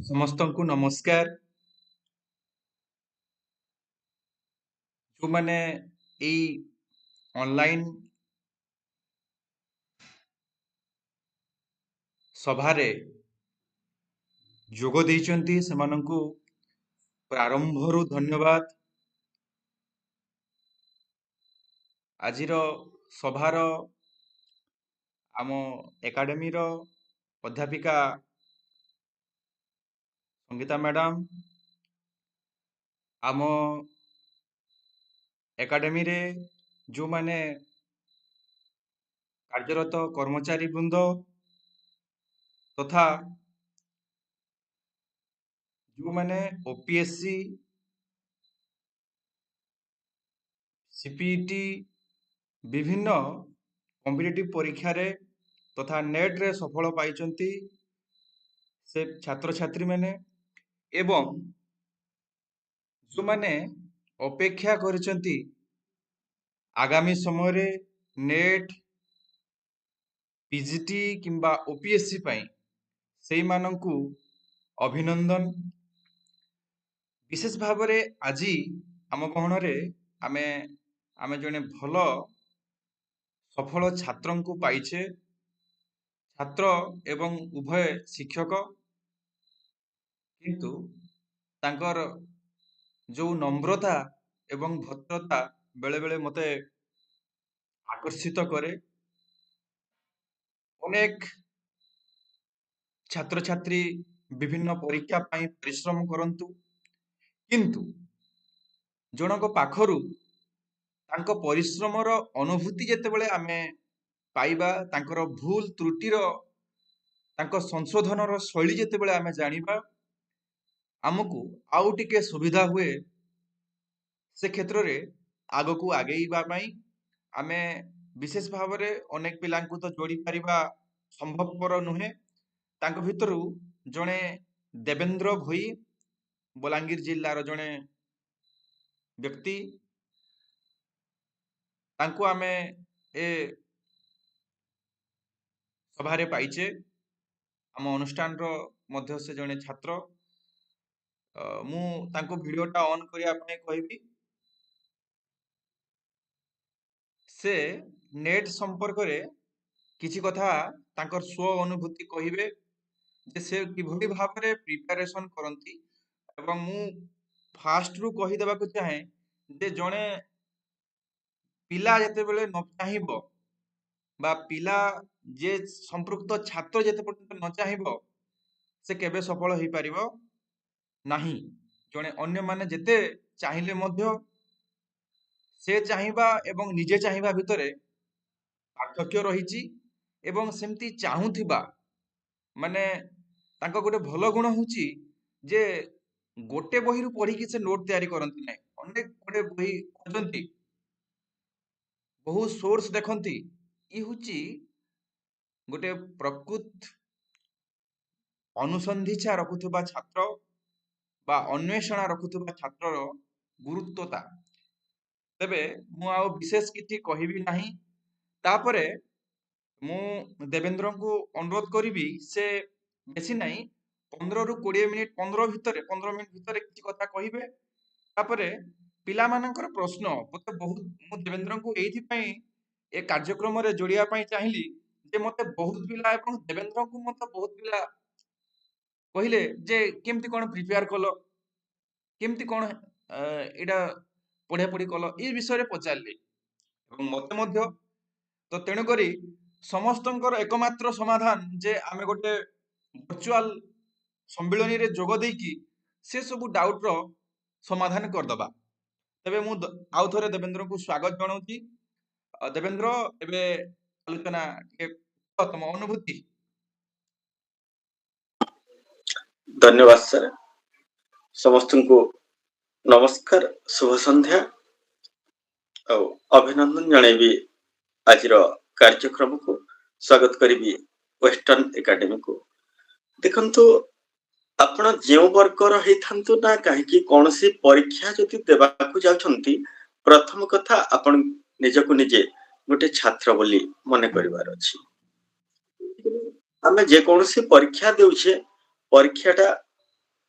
ସମସ୍ତଙ୍କୁ ନମସ୍କାର। ଯୋଉମାନେ ଏଇ ଅନଲାଇନ ସଭାରେ ଯୋଗ ଦେଇଛନ୍ତି ସେମାନଙ୍କୁ ପ୍ରାରମ୍ଭରୁ ଧନ୍ୟବାଦ। ଆଜିର ସଭାର ଆମ ଏକାଡେମୀର ଅଧ୍ୟାପିକା ସଙ୍ଗୀତା ମ୍ୟାଡାମ, ଆମ ଏକାଡେମୀରେ ଯୋଉମାନେ କାର୍ଯ୍ୟରତ କର୍ମଚାରୀ ବୃନ୍ଦ ତଥା ଯୋଉମାନେ ଓପିଏସସି, ସିପିଇଟି ବିଭିନ୍ନ କମ୍ପିଟିଟିଭ ପରୀକ୍ଷାରେ ତଥା ନେଟରେ ସଫଳ ପାଇଛନ୍ତି ସେ ଛାତ୍ରଛାତ୍ରୀ ମାନେ ଏବଂ ଯୋଉମାନେ ଅପେକ୍ଷା କରିଛନ୍ତି ଆଗାମୀ ସମୟରେ ନେଟ୍, ପିଜିଟି କିମ୍ବା ଓପିଏସସି ପାଇଁ ସେଇମାନଙ୍କୁ ଅଭିନନ୍ଦନ। ବିଶେଷ ଭାବରେ ଆଜି ଆମ ଗହଣରେ ଆମେ ଜଣେ ଭଲ ସଫଳ ଛାତ୍ରଙ୍କୁ ପାଇଛେ। ଛାତ୍ର ଏବଂ ଉଭୟ ଶିକ୍ଷକ, କିନ୍ତୁ ତାଙ୍କର ଯୋଉ ନମ୍ରତା ଏବଂ ଭଦ୍ରତା ବେଳେ ବେଳେ ମତେ ଆକର୍ଷିତ କରେ। ଅନେକ ଛାତ୍ରଛାତ୍ରୀ ବିଭିନ୍ନ ପରୀକ୍ଷା ପାଇଁ ପରିଶ୍ରମ କରନ୍ତୁ, କିନ୍ତୁ ଜଣଙ୍କ ପାଖରୁ ତାଙ୍କ ପରିଶ୍ରମର ଅନୁଭୂତି ଯେତେବେଳେ ଆମେ ପାଇବା, ତାଙ୍କର ଭୁଲ ତ୍ରୁଟିର ତାଙ୍କ ସଂଶୋଧନର ଶୈଳୀ ଯେତେବେଳେ ଆମେ ଜାଣିବା, ଆମକୁ ଆଉ ଟିକେ ସୁବିଧା ହୁଏ ସେ କ୍ଷେତ୍ରରେ ଆଗକୁ ଆଗେଇବା ପାଇଁ। ଆମେ ବିଶେଷ ଭାବରେ ଅନେକ ପିଲାଙ୍କୁ ତ ଯୋଡ଼ି ପାରିବା ସମ୍ଭବପର ନୁହେଁ। ତାଙ୍କ ଭିତରୁ ଜଣେ ଦେବେନ୍ଦ୍ର ଭୋଇ, ବଲାଙ୍ଗୀର ଜିଲ୍ଲାର ଜଣେ ବ୍ୟକ୍ତି, ତାଙ୍କୁ ଆମେ ଏ ସଭାରେ ପାଇଛେ। ଆମ ଅନୁଷ୍ଠାନର ମଧ୍ୟ ସେ ଜଣେ ଛାତ୍ର। ମୁଁ ତାଙ୍କୁ ଭିଡିଓଟା ଅନ୍ କରିବା ପାଇଁ କହିବି। ସେ ନେଟ୍ ସମ୍ପର୍କରେ କିଛି କଥା ତାଙ୍କର ସ୍ୱ ଅନୁଭୂତି କହିବେ ଯେ ସେ କିଭଳି ଭାବରେ ପ୍ରିପାରେସନ କରନ୍ତି। ଏବଂ ମୁଁ ଫାଷ୍ଟରୁ କହିଦେବାକୁ ଚାହେଁ ଯେ ଜଣେ ପିଲା ଯେତେବେଳେ ନ ଚାହିଁବ ବା ପିଲା ଯେ ସମ୍ପୃକ୍ତ ଛାତ୍ର ଯେତେ ପର୍ଯ୍ୟନ୍ତ ନ ଚାହିଁବ ସେ କେବେ ସଫଳ ହେଇପାରିବ ନାହିଁ। ଜଣେ ଅନ୍ୟମାନେ ଯେତେ ଚାହିଁଲେ ମଧ୍ୟ ସେ ଚାହିଁବା ଏବଂ ନିଜେ ଚାହିଁବା ଭିତରେ ପାର୍ଥକ୍ୟ ରହିଛି। ଏବଂ ସେମିତି ଚାହୁଁଥିବା ମାନେ ତାଙ୍କ ଗୋଟେ ଭଲ ଗୁଣ ହଉଛି ଯେ ଗୋଟେ ବହିରୁ ପଢିକି ସେ ନୋଟ ତିଆରି କରନ୍ତି ନାହିଁ। ଅନେକ ଗୋଟେ ବହି ଖୋଜନ୍ତି, ବହୁ ସୋର୍ସ ଦେଖନ୍ତି। ଇ ହଉଛି ଗୋଟେ ପ୍ରକୃତ ଅନୁସନ୍ଧିତ୍ସା ରଖୁଥିବା ଛାତ୍ର ବା ଅନ୍ୱେଷଣା ରଖୁଥିବା ଛାତ୍ରର ଗୁରୁତ୍ୱତା। ତେବେ ମୁଁ ଆଉ ବିଶେଷ କିଛି କହିବି ନାହିଁ। ତାପରେ ମୁଁ ଦେବେନ୍ଦ୍ରଙ୍କୁ ଅନୁରୋଧ କରିବି, ସେ ବେଶୀ ନାହିଁ 15ରୁ 20 ମିନିଟ୍ 15 ମିନିଟ୍ ଭିତରେ କିଛି କଥା କହିବେ। ତାପରେ ପିଲାମାନଙ୍କର ପ୍ରଶ୍ନ ମତେ ବହୁତ, ମୁଁ ଦେବେନ୍ଦ୍ରଙ୍କୁ ଏଇଥିପାଇଁ ଏ କାର୍ଯ୍ୟକ୍ରମରେ ଯୋଡ଼ିବା ପାଇଁ ଚାହିଁଲି ଯେ ମତେ ବହୁତ ପିଲା ଏବଂ ଦେବେନ୍ଦ୍ରଙ୍କୁ ମତେ ବହୁତ ପିଲା କହିଲେ ଯେ କେମିତି କଣ ପ୍ରିପେୟାର କଲ, କେମିତି କଣ ଏଇଟା ପଢାପଢି କଲ, ଏ ବିଷୟରେ ପଚାରିଲେ ଏବଂ ମତେ ମଧ୍ୟ। ତ ତେଣୁକରି ସମସ୍ତଙ୍କର ଏକମାତ୍ର ସମାଧାନ ଯେ ଆମେ ଗୋଟେ ଭର୍ଚୁଆଲ ସମ୍ମିଳନୀରେ ଯୋଗ ଦେଇକି ସେ ସବୁ ଡାଉଟର ସମାଧାନ କରିଦବା। ତେବେ ମୁଁ ଆଉ ଥରେ ଦେବେନ୍ଦ୍ରଙ୍କୁ ସ୍ୱାଗତ ଜଣାଉଛି। ଦେବେନ୍ଦ୍ର, ଏବେ ଆଲୋଚନା ଟିକେ ତମ ଅନୁଭୂତି। ଧନ୍ୟବାଦ ସାର୍। ସମସ୍ତଙ୍କୁ ନମସ୍କାର, ଶୁଭ ସନ୍ଧ୍ୟା ଆଉ ଅଭିନନ୍ଦନ ଜଣାଇବି। ଆଜିର କାର୍ଯ୍ୟକ୍ରମକୁ ସ୍ୱାଗତ କରିବି ୱେଷ୍ଟର୍ଣ୍ଣ ଏକାଡେମୀକୁ। ଦେଖନ୍ତୁ, ଆପଣ ଯେଉଁ ବର୍ଗର ହେଇଥାନ୍ତୁ ନା କାହିଁକି, କୌଣସି ପରୀକ୍ଷା ଯଦି ଦେବାକୁ ଯାଉଛନ୍ତି, ପ୍ରଥମ କଥା ଆପଣ ନିଜକୁ ନିଜେ ଗୋଟେ ଛାତ୍ର ବୋଲି ମନେ କରିବାର ଅଛି। ଆମେ ଯେକୌଣସି ପରୀକ୍ଷା ଦେଉଛେ, ପରୀକ୍ଷାଟା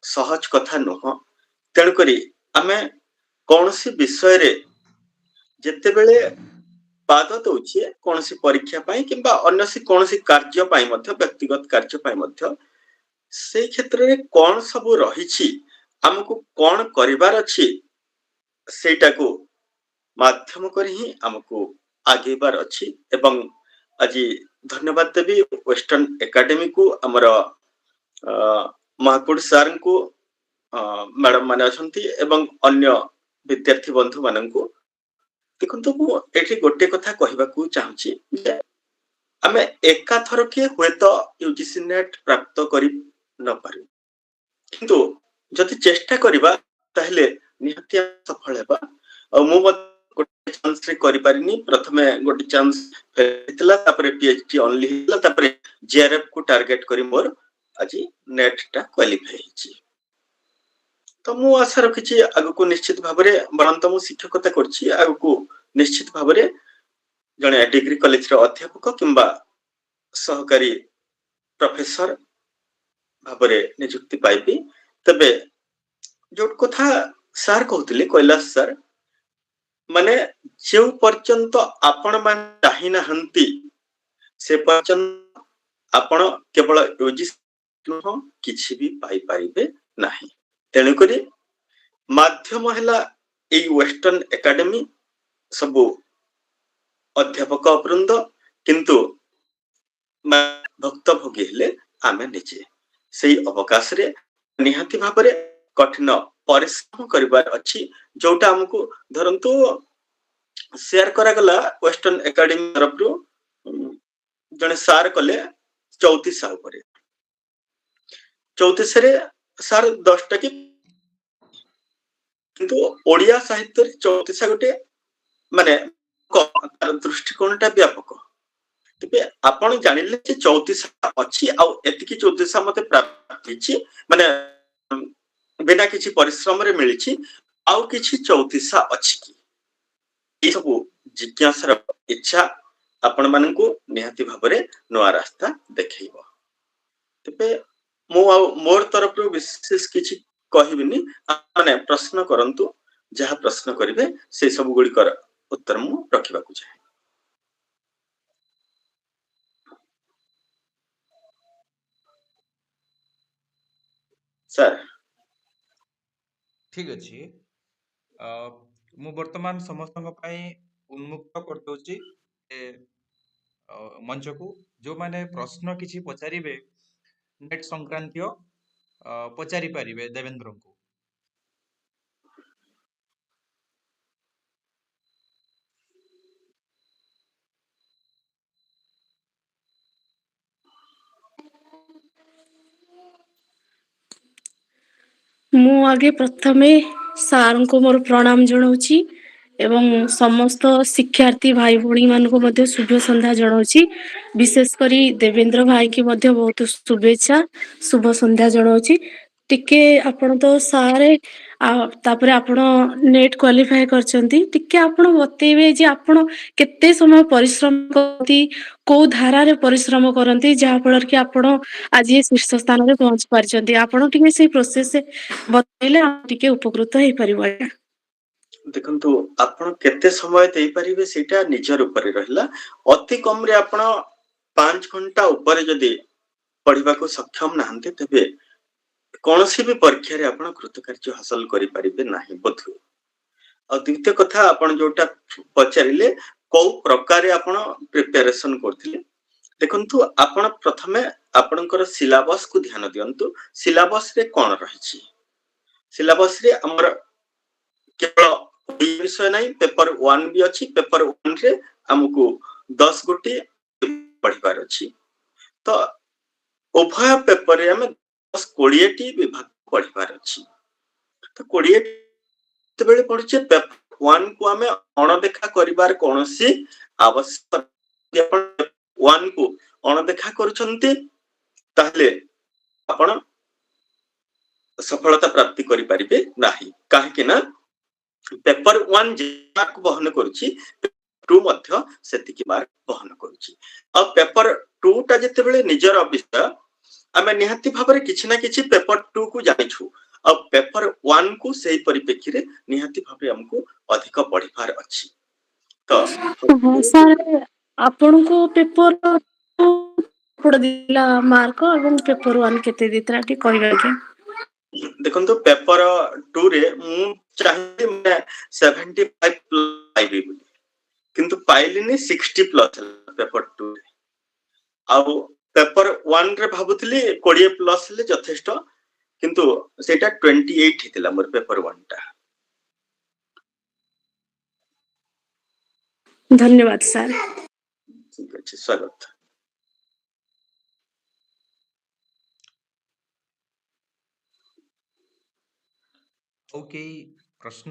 सहज कथा नुह तेणुकरी आमे कौनसी विषय रे जेतेबेले पाद दउछे कौनसी परीक्षा पाई किंबा अन्य कौनसी कार्य पाई मध्य व्यक्तिगत कार्य पाई मध्य से क्षेत्र रे कौन सब रही आमको कौन करिवार अछि सेटा को माध्यम कर ही आमको आगेबार अच्छी एवं आज धन्यवाद देवी वेस्टर्न एकेडमी को आमर महाकुड़ सार को मैडम माने अछंती एवं अन्य विद्यार्थी बंधु माननकु देखंतु मु एठी गोटे कथा कहबा को चाहूची जे आमे एका थर के होय तो यूजीसी नेट प्राप्त करि न पारि किंतु जदि चेष्टा करिबा ताहले निहत्या सफल हेबा मु गोटे चांस रे करि पारिनी प्रथमे गोटे चांस हेतला तापरे पीएचडी ओनली हेतला तापरे जेआरएफ को टारगेट करी मोर आज नेट टा क्वालिफाई हिची तो मु आशा रखिछि आगु को निश्चित भाबरे बरंत मु शिक्षकता करछि आगु को निश्चित भाबरे जने डिग्री कॉलेज रे अध्यापक किंबा सहकारी प्रोफेसर भाबरे नियुक्ति पाइबी तबे जो कथा सार कहउतले कैलाश सर माने जो पर्यंत आपण मान चाहि हंती से पर्यंत आपण केवल यूजीसी किछि भी पाई पाइबे नाही तेणुकरी माध्यम है वेस्टर्न एकेडमी सब अध्यापक वृंद किंतु भक्त भोगी हेले आमे निजे से अवकाश रे निहाती भाबरे कठिन परिश्रम करिबार अछि जोटा हमको धरंतु शेयर करा गला वेस्टर्न एकेडमी तरफ रु जने सार कले 34 साल परे 34 रे सार 10 टा की किंतु ओडिया साहित्य 34 गोटे माने तार दृष्टिकोणटा व्यापक तेबे आपण जानिले जे 34 अछि आ एतिकी 34 मते प्राप्त हिची माने बिना किछि परिश्रम रे मिलिछि आ किछि 34 अछि की ई सब जिज्ञासार इच्छा आपण माननकु निहाती भाबरे नवा रास्ता देखैबो तेबे मो मोर तरफ रु विशेष किछि कहिबिनी माने प्रश्न करंतु जहा प्रश्न करिवे से सब गुडी कर उत्तर मु रखिबा को चाहे सर ठीक अछि मु वर्तमान समस्त उन्मुक्त कर दोची मंच को जो माने प्रश्न किछि पचारिबे नेट संक्रांतीय पचारि पारिबे देवेंद्र को मु आगे प्रथमे सार को मोर प्रणाम जनाउची एवं समस्त शिक्षार्थी भाई भौणी मान को मध्य शुभ संध्या जनाउची विशेष करी देवेंद्र भाई की मध्य बहुत शुभेच्छा शुभ संध्या जनाउची टिके आपण तो सारे तापरे आपण नेट क्वालिफाई करचंती टिके आपण बतेबे जे आपण केते समय परिश्रम करती को धारा रे परिश्रम करंती जहा फल कि आपण आज ये शीर्ष स्थान रे पहुंच पारचंती आपण टिके से प्रोसेस बतैले टिके उपकृत हे परिबो देखंतु आपण केते समय देई परिबे सेटा निजर ऊपर रहला अति कम रे आपण 5 घंटा ऊपर जदी पढिबा को सक्षम नाहंते तबे कोनोसी भी परीक्षा रे आपण कृतकार्य हासिल करि परिबे नाही बथु आ द्वितीय कथा आपण जोटा पचारिले को प्रकार आपण प्रिपरेशन करथिले देखंतु आपण प्रथमे आपणकर सिलेबस को ध्यान दियंतु सिलेबस रे कोन रहिछि सिलेबस रे हमर केवल विषय नहीं पेपर 1 भी अच्छी पेपर 1 रे हमको 10 गोटी पढ़िबार अच्छी तो उभय पेपर रे हम 10 20 टी विभाग पढ़िबार अच्छी तो 20 ते बेले पढ़िचे पेपर 1 को हमें अणदेखा करिबार कोनोसी आवश्यक अपन 1 को अणदेखा करूछंती ताहले आपण सफलता प्राप्ति करि परिबे नाही काहे कि ना पेपर 1 जे मार्क बहन करूची 2 मध्य सेतिकी मार्क बहन करूची आ पेपर 2 टा जते बेले निजर विषय आमे निहाती भाबरे किछि ना किछि पेपर 2 को जानिछु आ पेपर 1 को सेही परिप्रेक्षी रे निहाती भाबरे हमकु अधिक पढिबार अछि तो ସାର୍ ଆପଣଙ୍କୁ ପେପର ଦିଲା ମାର୍କ ଏବଂ ପେପର 1 କେତେ ଦେଇଥିଲା ଟିକେ କହିବେ ଆଜ୍ଞା। देखंतु पेपर 2 रे मु चाहि मैं 75 प्लस पाइबे बोली किंतु पाइलिनी 60 प्लस पेपर 2 रे आउ पेपर 1 रे भाबुतली 20 प्लस ले यथेष्ट किंतु सेटा 28 हितिला मोर पेपर 1 टा। धन्यवाद ସାର୍। ठीक अछि स्वागत। ओके प्रश्न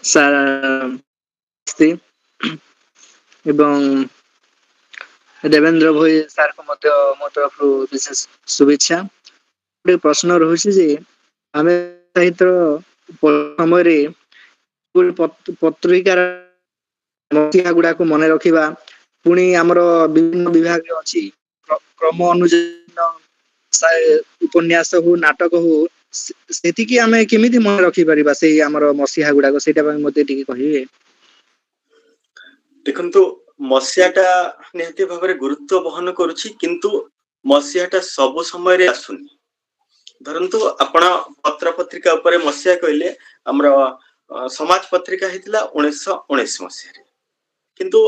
ସାର୍ ଏବଂ ଦେବେନ୍ଦ୍ର ଭୋଇ ସାର୍ को ମଧ୍ୟ ମୋ ତରଫରୁ ବିଶେଷ शुभेच्छा। ଗୋଟେ ପ୍ରଶ୍ନ ରହୁଛି ଯେ ଆମେ ସହିତ ସମୟରେ ସ୍କୁଲ ପତ୍ରିକାର ମସିହା ଗୁଡାକୁ ମନେ ରଖିବା ପୁଣି ଆମର ବିଭିନ୍ନ ବିଭାଗ ଅଛି କ୍ରମ ଅନୁଯାୟୀ ଉପନ୍ୟାସ ହଉ ନାଟକ ହଉ ସେତିକି ଆମେ କେମିତି ମନେ ରଖିପାରିବା ସେଇ ଆମର ମସିହା ଗୁଡାକ ସେଇଟା ପାଇଁ ମତେ ଟିକେ କହିବେ। देखंतु मसियाटा निहाती भाबरे गुरुत्व बहन करूछि किंतु मसियाटा सब समय रे आसुनी धरंतु आपण पत्र पत्रिका ऊपर मसिया कहले हमर समाज पत्रिका हितला 1919 मसिया रे किंतु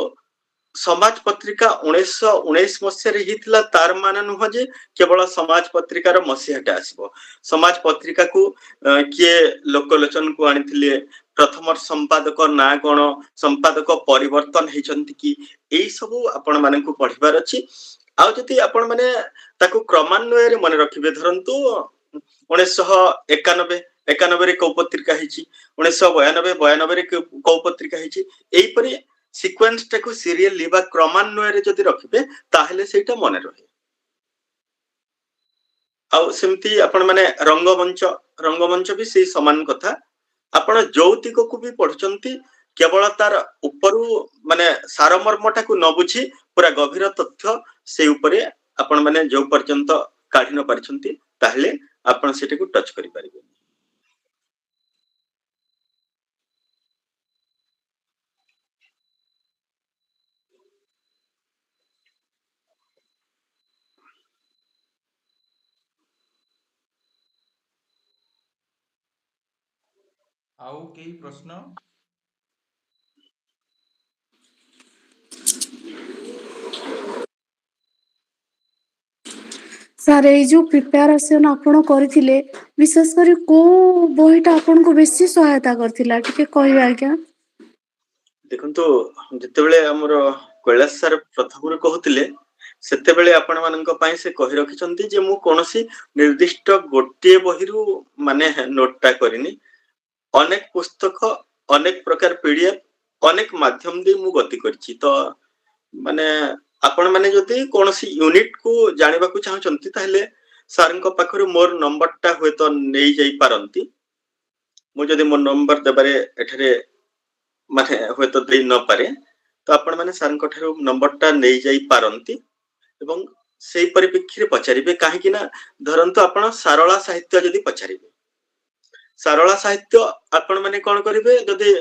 समाज पत्रिका 1919 मसिया रे हितला तार मान नुह जे केवल समाज पत्रिकार मसियाटा आसीबो समाज पत्रिका को किए लोकलोचन को आनिथिले प्रथम संपादक ना कोन संपादक परिवर्तन हेचंती कि एई सबु आपण माने को पढिबार अछि आ जति आपण माने ताकू क्रमान्वय रे मन रखिबे धरंतु 1991 रे कौ पत्रिका हेची 1992 रे कौ पत्रिका हेची एई परे सिक्वेन्स टाकू सीरियल लिबा क्रमान्वय रे जति रखिबे ताहेले सेटा मने रहे आ सेमती आपण माने रंगमंच भी से समान कथा आपण जौतिक को भी पढुचंती केवल तार उपरु माने सारमर्मटा को न बुझी पूरा गभीर तथ्य से उपरे आपण माने जो पर्यंत काढी न परिचंती ताहले आपण सेटा को टच करि परिबे। आउ केही प्रश्न ସାର୍ ଏଇ ଯୋଉ ପ୍ରିପାରେସନ ଆପଣ କରିଥିଲେ ବିଶେଷ କରି କୋଉ ବହିଟା ଆପଣଙ୍କୁ ବେଶୀ ସହାୟତା କରିଥିଲା ଟିକେ କହିବେ ଆଜ୍ଞା। देखंतु जतेबेले हमर कैलाश सर प्रथमରୁ कहउतिले सेतेबेले आपण माननक पई से कहि रखिचंती जे मु कोनोसी निर्दिष्ट गोटे बहिरु माने नोटटा करिनी अनेक पुस्तक अनेक प्रकार पीडीएफ अनेक माध्यम दे मु गति करछि तो माने आपण माने जति कोनोसी यूनिट को जानिबा को चाहचंती ताहले सरଙ୍କ पाखरु मोर नंबरटा होय तो नै जाई पारंती मु जदि मोर नंबर देबारे एठरे माने होय तो देई न पारे तो आपण माने सरଙ୍କ ठारू नंबरटा नै जाई पारंती एवं सेई परिप्रेक्षी रे पचारिबे काहे कि ना धरंतु आपण सारला साहित्य जदि पचारिबे सारला साहित्य आपण माने कोन करिवे जदि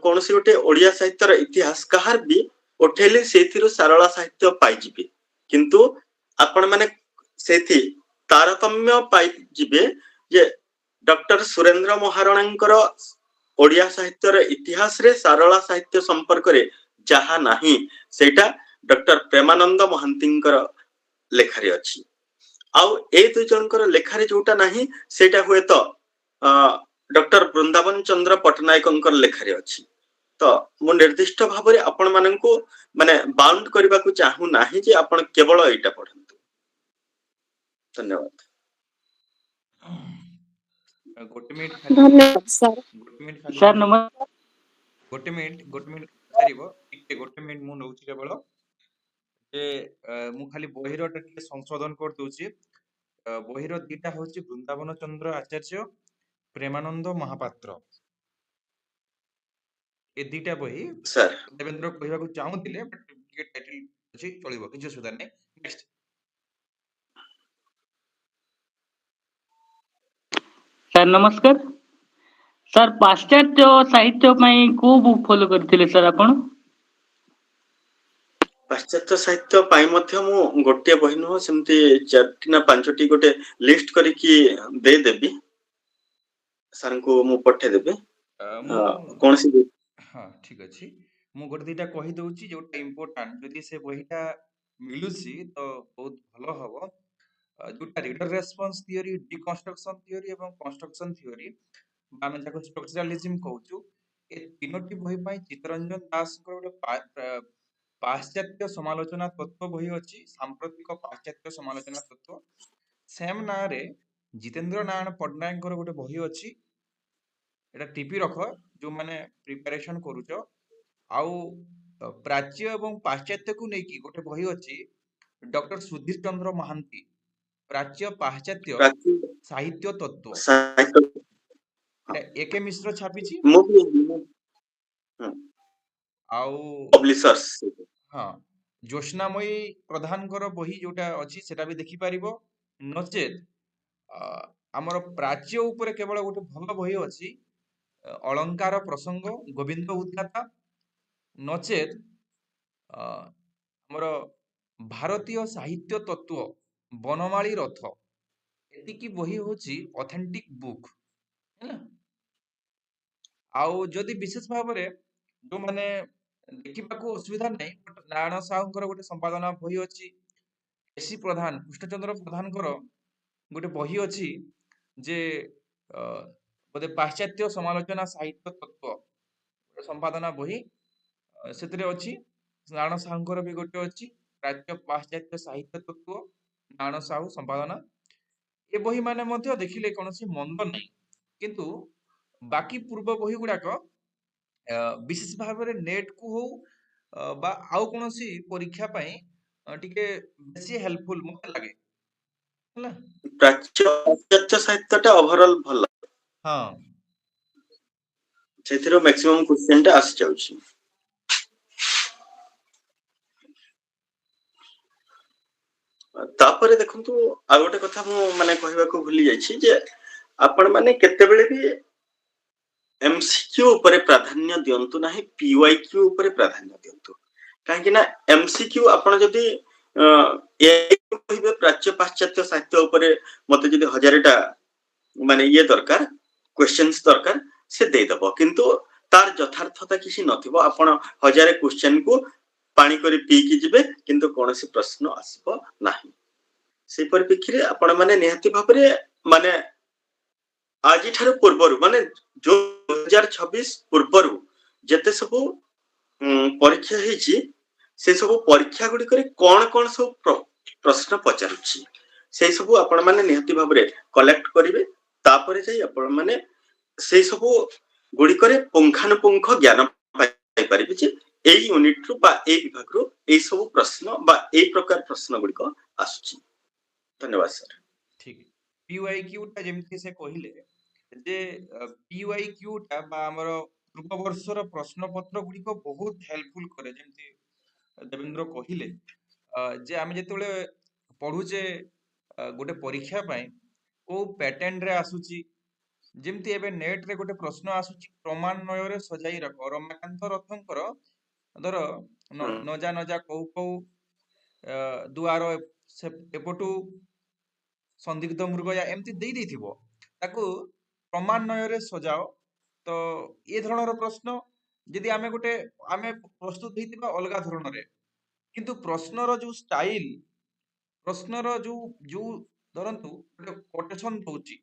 कोनोसी गोटे ओडिया साहित्यर इतिहास कहार भी उठेले सेथिरो सारला साहित्य पाई जिबे किंतु आपण माने सेथि तारतम्य पाई जिबे जे डॉक्टर सुरेंद्र महाराणांकर ओडिया साहित्यर इतिहास रे सारला साहित्य संपर्क रे जहा नाही सेटा डॉक्टर प्रेमानंद महांतींकर लेखारे अछि आउ ए दु जनकर लेखारे जोटा नाही सेटा होय तो डॉक्टर वृंदावन चंद्र पटनायकंकर लेखारे अछि तो मु निर्दिष्ट भाव रे आपण माननकु माने बाउंड करबा को चाहू नाही जे आपण केवल एटा पढंतु। धन्यवाद। गोटे मिनिट खाली धन्यवाद ସାର୍। गोटे मिनिट खाली ସାର୍ ନମସ୍କାର। गोटे मिनिट पचारिबो टिके गोटे मिनिट मु नउची केवल जे मु खाली बहिरटा टिके संशोधन कर दउची ବହିର ଦିଟା ହଉଛି ବୃନ୍ଦାବନ ଚନ୍ଦ୍ର ଆଚାର୍ଯ୍ୟ, ପ୍ରେମାନନ୍ଦ ମହାପାତ୍ର। ଏ ଦିଟା ବହି ସାର୍ ଦେବେନ୍ଦ୍ର କହିବାକୁ ଚାହୁଁଥିଲେ, ବଟ୍ ଟିକେ ଟାଇଟଲ ଅଛି, ଚଳିବ, କିଛି ଅସୁବିଧା ନାହିଁ। ନେକ୍ସଟ। ସାର୍ ନମସ୍କାର। ସାର୍ ପାଶ୍ଚାତ୍ୟ ସାହିତ୍ୟ ପାଇଁ କୋଉ ବୁକ୍ ଫଲୋ କରିଥିଲେ ସାର୍ ଆପଣ? ପାଶ୍ଚାତ୍ୟ ସାହିତ୍ୟ ପାଇଁ ମଧ୍ୟ ମୁଁ ଗୋଟିଏ ବହି ନୁହଁ, ସେମିତି 4ଟି ନା 5ଟି ଗୋଟେ ଲିଷ୍ଟ କରିକି ଦେଇଦେବି, ସାର୍ଙ୍କୁ ମୁଁ ପଠେଇଦେବି। ମୁଁ କୌଣସି ହଁ ଠିକ ଅଛି, ମୁଁ ଗୋଟେ ଦିଟା କହିଦଉଛି ଯୋଉଟା ଇମ୍ପୋର୍ଟାଣ୍ଟ, ଯଦି ସେ ବହିଟା ମିଳୁଛି ତ ବହୁତ ଭଲ ହବ। ଯୋଉଟା ରିଡର ରେସ୍ପନ୍ସ ଥିଓରି, ଡିକନଷ୍ଟ୍ରକ୍ସନ ଥିଓରି ଏବଂ କନଷ୍ଟ୍ରକ୍ସନ ଥିଓରି, ଆମେ ଯାକୁ ଷ୍ଟ୍ରକ୍ଚରାଲିଜିମ କହୁଛୁ, ଏ ତିନୋଟି ବହି ପାଇଁ ଚିତ୍ତରଞ୍ଜନ ଦାସଙ୍କର ଗୋଟେ ପାଶ୍ଚାତ୍ୟ ସମାଲୋଚନା ତତ୍ତ୍ୱ ବହି ଅଛି, ସାମ୍ପ୍ରତିକ ପାଶ୍ଚାତ୍ୟ ସମାଲୋଚନା ତତ୍ତ୍ୱ। ସେମ୍ ନାଁରେ ଜିତେନ୍ଦ୍ର ନାରାୟଣ ପଟ୍ଟନାୟକଙ୍କର ଗୋଟେ ବହି ଅଛି, ଏଟା ଟିପି ରଖ ଯୋଉମାନେ ପ୍ରିପାରେସନ କରୁଛ। ଆଉ ପ୍ରାଚ୍ୟ ଏବଂ ପାଶ୍ଚାତ୍ୟକୁ ନେଇକି ଗୋଟେ ବହି ଅଛି, ଡକ୍ଟର ସୁଧୀର ଚନ୍ଦ୍ର ମହାନ୍ତି, ପ୍ରାଚ୍ୟ ପାଶ୍ଚାତ୍ୟ ସାହିତ୍ୟ ତତ୍ତ୍ୱ। ସାହିତ୍ୟ ଏଟା ଏକେ ମିଶ୍ର ଛାପିଛି। ମୁଁ ବି ଆଉ ପବ୍ଲିଶର୍ସ। ହଁ, ଜ୍ୟୋତ୍ସ୍ନାମୟୀ ପ୍ରଧାନଙ୍କର ବହି ଯୋଉଟା ଅଛି ସେଟା ବି ଦେଖିପାରିବ। ନଚେତ୍ ଆମର ପ୍ରାଚ୍ୟ ଉପରେ କେବଳ ଗୋଟେ ଭଲ ବହି ଅଛି, ଅଳଙ୍କାର ପ୍ରସଙ୍ଗ, ଗୋବିନ୍ଦ ଉଦ୍ଗାତା। ନଚେତ୍ ଆମର ଭାରତୀୟ ସାହିତ୍ୟ ତତ୍ତ୍ୱ, ବନମାଳୀ ରଥ, ଏତିକି ବହି ହଉଛି ଅଥେଣ୍ଟିକ ବୁକ୍ ହେଲା। ଆଉ ଯଦି ବିଶେଷ ଭାବରେ ଯୋଉମାନେ ଦେଖିବାକୁ ଅସୁବିଧା ନାହିଁ, ନାରାୟଣ ସାହୁଙ୍କର ଗୋଟେ ସମ୍ପାଦନା ବହି ଅଛି, କେସି ପ୍ରଧାନ, କୃଷ୍ଣଚନ୍ଦ୍ର ପ୍ରଧାନଙ୍କର ଗୋଟେ ବହି ଅଛି ଯେ ବୋଧେ ପାଶ୍ଚାତ୍ୟ ସମାଲୋଚନା ସାହିତ୍ୟ ତତ୍ତ୍ୱ ସମ୍ପାଦନା ବହି, ସେଥିରେ ଅଛି। ନାରାୟଣ ସାହୁଙ୍କର ବି ଗୋଟେ ଅଛି, ପ୍ରାଚ୍ୟ ପାଶ୍ଚାତ୍ୟ ସାହିତ୍ୟ ତତ୍ତ୍ୱ, ନାରାୟଣ ସାହୁ ସମ୍ପାଦନା। ଏ ବହି ମାନେ ମଧ୍ୟ ଦେଖିଲେ କୌଣସି ମନ୍ଦ ନାହିଁ, କିନ୍ତୁ ବାକି ପୂର୍ବ ବହି ଗୁଡାକ ବିଶେଷ ଭାବରେ ନେଟ୍ କୁ ହଉ ବା ଆଉ କୌଣସି ପରୀକ୍ଷା ପାଇଁ ଟିକେ ବେଶୀ ହେଲ୍ପଫୁଲ ମତେ ଲାଗେ ହେଲା। ପାଶ୍ଚାତ୍ୟ ସାହିତ୍ୟଟା ଓଭରଅଲ ଭଲ, ହଁ, ସେଥିରୁ ମ୍ୟାକ୍ସିମମ୍ କ୍ୱେଶ୍ଚନ ଟା ଆସିଯାଉଛି। ତାପରେ ଦେଖନ୍ତୁ, ଆଉ ଗୋଟେ କଥା ମୁଁ ମାନେ କହିବାକୁ ଭୁଲି ଯାଇଛି ଯେ ଆପଣ ମାନେ କେତେବେଳେ ବି MCQ ଉପରେ ପ୍ରାଧାନ୍ୟ ଦିଅନ୍ତୁ ନାହିଁ, PYQ ଉପରେ ପ୍ରାଧାନ୍ୟ ଦିଅନ୍ତୁ। କାହିଁକି ନା MCQ ଆପଣ ଯଦି କହିବେ ପ୍ରାଚ୍ୟ ପାଶ୍ଚାତ୍ୟ ସାହିତ୍ୟ ଉପରେ ମତେ ଯଦି 1000ଟା ମାନେ ଇଏ ଦରକାର, କ୍ୱେଶ୍ଚନ୍ସ ଦରକାର, ସେ ଦେଇଦବ, କିନ୍ତୁ ତାର ଯଥାର୍ଥତା କିଛି ନଥିବ। ଆପଣ 1000 କ୍ୱେଶ୍ଚନ କୁ ପାଣି କରି ପିଇକି ଯିବେ, କିନ୍ତୁ କୌଣସି ପ୍ରଶ୍ନ ଆସିବ ନାହିଁ। ସେଇ ପରିପ୍ରେକ୍ଷୀରେ ଆପଣ ମାନେ ନିହାତି ଭାବରେ ମାନେ ଆଜିଠାରୁ ପୂର୍ବରୁ, ମାନେ ଯୋଉ 2026 ପୂର୍ବରୁ ଯେତେ ସବୁ ପରୀକ୍ଷା ହେଇଛି, ସେ ସବୁ ପରୀକ୍ଷା ଗୁଡିକରେ କଣ କଣ ସବୁ ପ୍ରଶ୍ନ ପଚାରୁଛି, ସେଇ ସବୁ ଆପଣ ମାନେ ନିହାତି ଭାବରେ କଲେକ୍ଟ କରିବେ। ତାପରେ ଯାଇ ଆପଣ ମାନେ ସେଇ ସବୁ ଗୁଡିକରେ ପୁଙ୍ଖାନୁପୁଙ୍ଖ ଜ୍ଞାନ ପାଇପାରିବେ ଯେ ଏଇ ୟୁନିଟ ରୁ ବା ଏଇ ବିଭାଗରୁ ଏଇ ସବୁ ପ୍ରଶ୍ନ ବା ଏଇ ପ୍ରକାର ପ୍ରଶ୍ନ ଗୁଡିକ ଆସୁଛି। ଧନ୍ୟବାଦ ସାର୍। ଠିକ। PYQ ଟା ଯେମିତି ସେ କହିଲେ ଯେ PYQ ଟା ବା ଆମର ପୂର୍ବ ବର୍ଷର ପ୍ରଶ୍ନ ପତ୍ର ଗୁଡିକ ବହୁତ ହେଲ୍ପଫୁଲ କରେ। ଯେମିତି ଦେବେନ୍ଦ୍ର କହିଲେ ଯେ ଆମେ ଯେତେବେଳେ ପଢୁଛେ ଗୋଟେ ପରୀକ୍ଷା ପାଇଁ କୋଉ ପ୍ୟାଟର୍ନ ରେ ଆସୁଛି, ଯେମିତି ଏବେ ନେଟ ରେ ଗୋଟେ ପ୍ରଶ୍ନ ଆସୁଛି, କ୍ରମାନ୍ୱୟରେ ସଜାଇ ରଖ, ରମାକାନ୍ତ ରଥଙ୍କର ଧର ନଜା ନଜା କୋଉ କୋଉ ଦୁଆର ଏପଟୁ ସନ୍ଦିଗ୍ଧ ମୃଗୟା ଏମିତି ଦେଇଥିବ, ତାକୁ କ୍ରମାନ୍ୱୟରେ ସଜାଅ। ତ ଏ ଧରଣର ପ୍ରଶ୍ନ ଯଦି ଆମେ ପ୍ରସ୍ତୁତ ହେଇଥିବା ଅଲଗା ଧରଣରେ, କିନ୍ତୁ ପ୍ରଶ୍ନର ଯୋଉ ଷ୍ଟାଇଲ, ପ୍ରଶ୍ନର ଯୋଉ ଧରନ୍ତୁ ଗୋଟେ କୋଟେସନ ଦଉଛି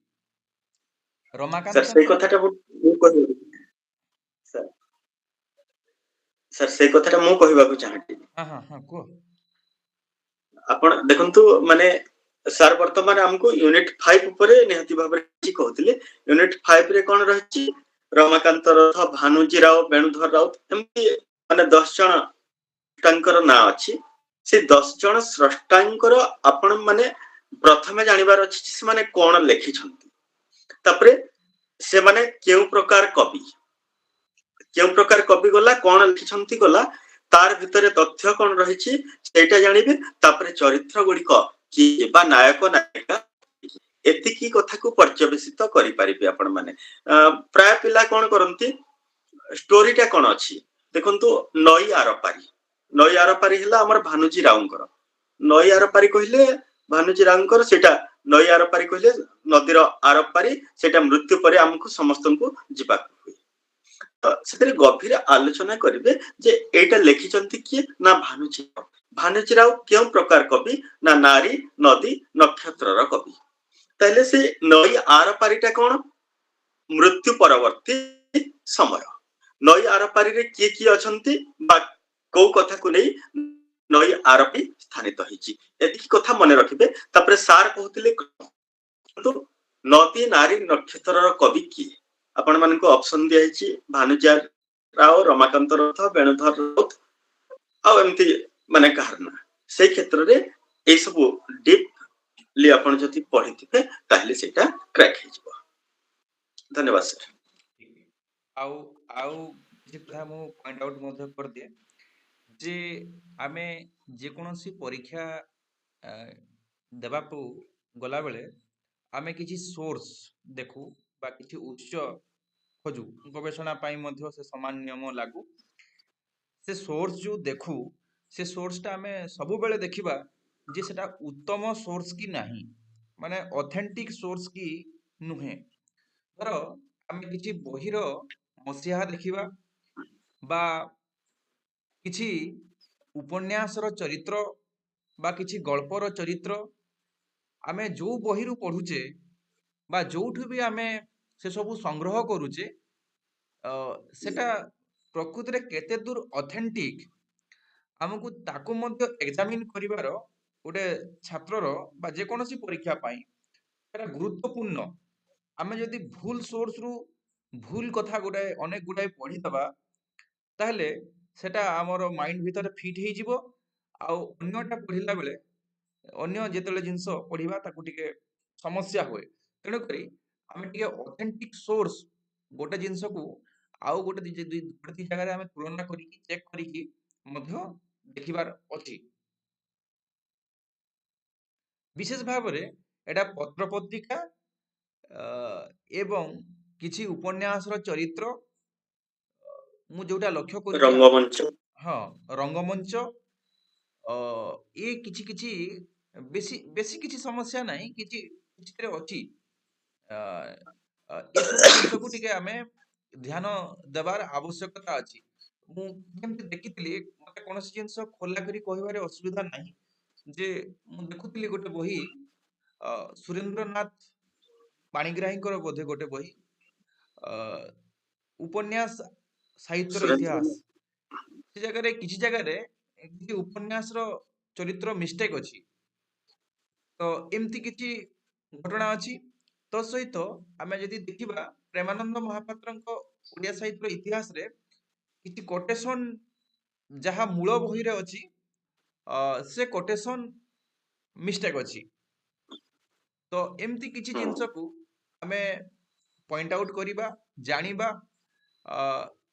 ସାର୍ ସେଇ ରମାକାନ୍ତଙ୍କର। କଥାଟା ମୁଁ କହିବି ସାର୍, ସେଇ କଥାଟା ମୁଁ କହିବାକୁ ଚାହିଁବି। ହଁ କୁହ। ଆପଣ ଦେଖନ୍ତୁ, ମାନେ ସାର୍ ବର୍ତ୍ତମାନ ଆମକୁ ୟୁନିଟ 5 ଉପରେ ନିହାତି ଭାବରେ କିଛି କହୁଥିଲେ। ୟୁନିଟ 5 ରେ କଣ ରହିଛି, ରମାକାନ୍ତ ରଥ, ଭାନୁଜୀ ରାଓ, ବେଣୁଧର ରାଉତ, ଏମିତି ମାନେ 10 ଜଣ ତାଙ୍କର ନାଁ ଅଛି। ସେ 10 ଜଣ ସ୍ରଷ୍ଟାଙ୍କର ଆପଣ ମାନେ ପ୍ରଥମେ ଜାଣିବାର ଅଛି ଯେ ସେମାନେ କଣ ଲେଖିଛନ୍ତି, ତାପରେ ସେମାନେ କେଉଁ ପ୍ରକାର କବି ଗଲା, କଣ ଲେଖିଛନ୍ତି ଗଲା, ତାର ଭିତରେ ତଥ୍ୟ କଣ ରହିଛି ସେଇଟା ଜାଣିବେ। ତାପରେ ଚରିତ୍ର ଗୁଡିକ କିଏ ବା ନାୟକ ନାୟିକା ଏତିକି କଥାକୁ ପର୍ଯ୍ୟବେସିତ କରିପାରିବେ ଆପଣ ମାନେ। ପ୍ରାୟ ପିଲା କଣ କରନ୍ତି, ଷ୍ଟୋରିଟା କଣ ଅଛି ଦେଖନ୍ତୁ, ନଈ ଆରପାରି। ନଈ ଆରପାରି ହେଲା ଆମର ଭାନୁଜୀ ରାଉଙ୍କର। ନଈ ଆରପାରି କହିଲେ ଭାନୁଜୀ ରାଉଙ୍କର, ସେଇଟା ନଈ ଆରପାରି କହିଲେ ନଦୀର ଆରପାରି, ସେଇଟା ମୃତ୍ୟୁ ପରେ ଆମକୁ ସମସ୍ତଙ୍କୁ ଯିବାକୁ ହୁଏ। ତ ସେଥିରେ ଗଭୀର ଆଲୋଚନା କରିବେ ଯେ ଏଇଟା ଲେଖିଛନ୍ତି କିଏ ନା ଭାନୁଜୀ ରାଉ। ଭାନୁଜୀ ରାଉ କେଉଁ ପ୍ରକାର କବି ନା ନାରୀ, ନଦୀ, ନକ୍ଷତ୍ରର କବି। ତାହେଲେ ସେ ନଈ ଆରପାରିଟା କଣ, ମୃତ୍ୟୁ ପରବର୍ତ୍ତୀ ସମୟ। ନଈ ଆରପାରିରେ କିଏ କିଏ ଅଛନ୍ତି ବା କୋଉ କଥାକୁ ନେଇ ନଈ ଆରପି ସ୍ଥାନିତ ହେଇଛି, ଏତିକି କଥା ମନେ ରଖିବେ। ତାପରେ ସାର୍ କହୁଥିଲେ ନଦୀ, ନାରୀ, ନକ୍ଷତ୍ରର କବି କିଏ। ଆପଣ ମାନଙ୍କୁ ଅପସନ ଦିଆଯାଇଛି ଭାନୁଜୀ ରାଉ, ରମାକାନ୍ତ ରଥ, ବେଣୁଧର ରାଉତ, ଆଉ ଏମିତି ମାନେ କାହାର ନା। ସେଇ କ୍ଷେତ୍ରରେ ଏଇ ସବୁ ଡିପଲି ଆପଣ ଯଦି ପଢିଥିବେ ତାହେଲେ ସେଇଟା କ୍ରାକ୍ ହେଇଯିବ। ଧନ୍ୟବାଦ ସାର୍। ଠିକ। ଆଉ ଆଉ କିଛି କଥା ମୁଁ ପଏଣ୍ଟ ଆଉଟ୍ ମଧ୍ୟ କରିଦିଏ ଯେ ଆମେ ଯେକୌଣସି ପରୀକ୍ଷା ଆ, ଦେବାକୁ ଗଲାବେଳେ ଆମେ କିଛି ସୋର୍ସ ଦେଖୁ ବା କିଛି ଉତ୍ସ ଖୋଜୁ। ଗବେଷଣା ପାଇଁ ମଧ୍ୟ ସେ ସମାନ ନିୟମ ଲାଗୁ। ସେ ସୋର୍ସ ଯୋଉ ଦେଖୁ, ସେ ସୋର୍ସଟା ଆମେ ସବୁବେଳେ ଦେଖିବା ଯେ ସେଟା ଉତ୍ତମ ସୋର୍ସ କି ନାହିଁ, ମାନେ ଅଥେଣ୍ଟିକ ସୋର୍ସ କି ନୁହେଁ। ଧର ଆମେ କିଛି ବହିର ମସିହା ଦେଖିବା ବା କିଛି ଉପନ୍ୟାସର ଚରିତ୍ର ବା କିଛି ଗଳ୍ପର ଚରିତ୍ର ଆମେ ଯୋଉ ବହିରୁ ପଢୁଛେ ବା ଯୋଉଠୁ ବି ଆମେ ସେ ସବୁ ସଂଗ୍ରହ କରୁଛେ, ସେଟା ପ୍ରକୃତିରେ କେତେ ଦୂର ଅଥେଣ୍ଟିକ ଆମକୁ ତାକୁ ମଧ୍ୟ ଏକ୍ସାମିନ କରିବାର ଗୋଟେ ଛାତ୍ରର ବା ଯେକୌଣସି ପରୀକ୍ଷା ପାଇଁ ସେଟା ଗୁରୁତ୍ୱପୂର୍ଣ୍ଣ। ଆମେ ଯଦି ଭୁଲ ସୋର୍ସରୁ ଭୁଲ କଥା ଗୁଡାଏ ଅନେକ ଗୁଡାଏ ପଢିଦବା, ତାହେଲେ ସେଟା ଆମର ମାଇଣ୍ଡ ଭିତରେ ଫିଟ୍ ହେଇଯିବ। ଆଉ ଅନ୍ୟଟା ପଢିଲା ବେଳେ, ଅନ୍ୟ ଯେତେବେଳେ ଜିନିଷ ପଢିବା ତାକୁ ଟିକେ ସମସ୍ୟା ହୁଏ। ତେଣୁକରି ଆମେ ଟିକେ ଅଥେଣ୍ଟିକ ସୋର୍ସ ଗୋଟେ ଜିନିଷକୁ ଆଉ ଗୋଟେ ଦି ଜାଗାରେ ଆମେ ତୁଳନା କରିକି ଚେକ୍ କରିକି ମଧ୍ୟ ଦେଖିବାର ଅଛି। ବିଶେଷ ଭାବରେ ଏଟା ପତ୍ର ପତ୍ରିକା ଏବଂ କିଛି ଉପନ୍ୟାସର ଚରିତ୍ର, ମୁଁ ଯୋଉଟା ଲକ୍ଷ୍ୟ କରିଛି ରଙ୍ଗମଞ୍ଚ। ହଁ, ରଙ୍ଗମଞ୍ଚ, ଏ କିଛି କିଛି ବେଶୀ ବେଶୀ କିଛି ସମସ୍ୟା ନାହିଁ, କିଛି କିଛିରେ ଅଛି। ଅ, ଏସବୁ ଜିନିଷକୁ ଟିକେ ଆମେ ଧ୍ୟାନ ଦେବାର ଆବଶ୍ୟକତା ଅଛି। ମୁଁ ଯେମିତି ଦେଖିଥିଲି, ମତେ କୌଣସି ଜିନିଷ ଖୋଲା କରି କହିବାରେ ଅସୁବିଧା ନାହିଁ ଯେ ମୁଁ ଦେଖୁଥିଲି ଗୋଟେ ବହି, ସୁରେନ୍ଦ୍ରନାଥ ପାଣିଗ୍ରାହୀଙ୍କର ବୋଧେ ଗୋଟେ ବହି, ଅ, ଉପନ୍ୟାସ ସାହିତ୍ୟର ସୁରେନ୍ଦ୍ର ଇତିହାସ। ସେ ଜାଗାରେ କିଛି ଜାଗାରେ କିଛି ଉପନ୍ୟାସର ଚରିତ୍ର ମିଷ୍ଟେକ୍ ଅଛି। ତ ଏମିତି କିଛି ଘଟଣା ଅଛି। ତ ସହିତ ଆମେ ଯଦି ଦେଖିବା ପ୍ରେମାନନ୍ଦ ମହାପାତ୍ରଙ୍କ ଓଡ଼ିଆ ସାହିତ୍ୟ ଇତିହାସରେ କିଛି କୋଟେସନ ଯାହା ମୂଳ ବହିରେ ଅଛି, ସେ କୋଟେସନ ମିଷ୍ଟେକ୍ ଅଛି। ତ ଏମିତି କିଛି ଜିନିଷକୁ ଆମେ ପଏଣ୍ଟ ଆଉଟ୍ କରିବା, ଜାଣିବା,